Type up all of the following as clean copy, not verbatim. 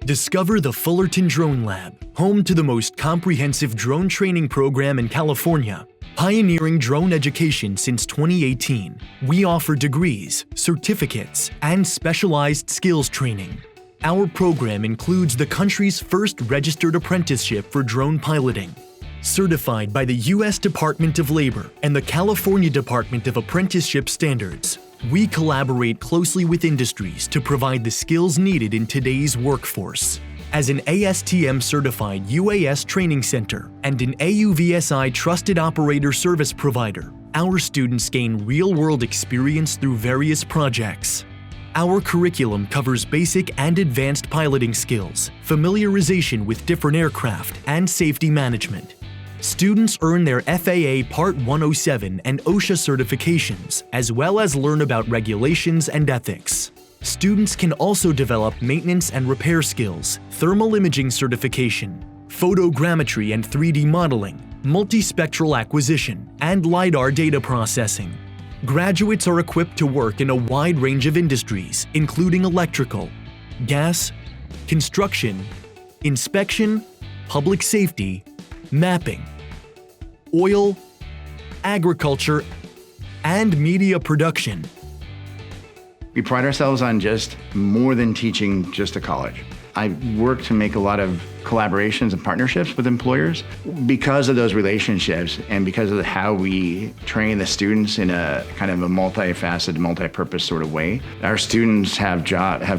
Discover the Fullerton Drone Lab, home to the most comprehensive drone training program in California. Pioneering drone education since 2018, we offer degrees, certificates, and specialized skills training. Our program includes the country's first registered apprenticeship for drone piloting. Certified by the U.S. Department of Labor and the California Department of Apprenticeship Standards, we collaborate closely with industries to provide the skills needed in today's workforce. As an ASTM-certified UAS training center and an AUVSI trusted operator service provider, our students gain real-world experience through various projects. Our curriculum covers basic and advanced piloting skills, familiarization with different aircraft, and safety management. Students earn their FAA Part 107 and OSHA certifications, as well as learn about regulations and ethics. Students can also develop maintenance and repair skills, thermal imaging certification, photogrammetry and 3D modeling, multispectral acquisition, and LiDAR data processing. Graduates are equipped to work in a wide range of industries, including electrical, gas, construction, inspection, public safety, mapping, oil, agriculture, and media production. We pride ourselves on just more than teaching just a college. I work to make a lot of collaborations and partnerships with employers because of those relationships and because of how we train the students in a kind of a multifaceted, multi-purpose sort of way. Our students have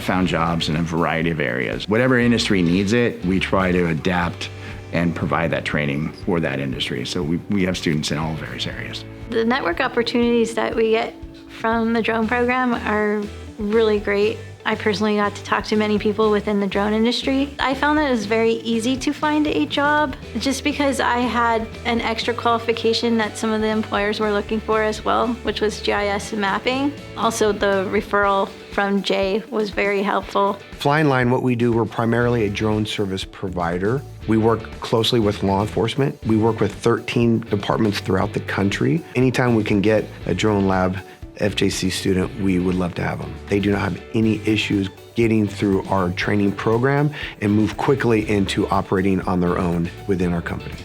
found jobs in a variety of areas. Whatever industry needs it, we try to adapt and provide that training for that industry. So we have students in all various areas. The network opportunities that we get from the drone program are really great. I personally got to talk to many people within the drone industry. I found that it was very easy to find a job just because I had an extra qualification that some of the employers were looking for as well, which was GIS and mapping. Also, the referral from Jay was very helpful. Flying Line, what we do, we're primarily a drone service provider. We work closely with law enforcement. We work with 13 departments throughout the country. Anytime we can get a drone lab FJC student, we would love to have them. They do not have any issues getting through our training program and move quickly into operating on their own within our company.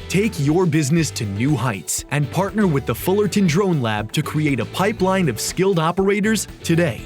Take your business to new heights and partner with the Fullerton Drone Lab to create a pipeline of skilled operators today.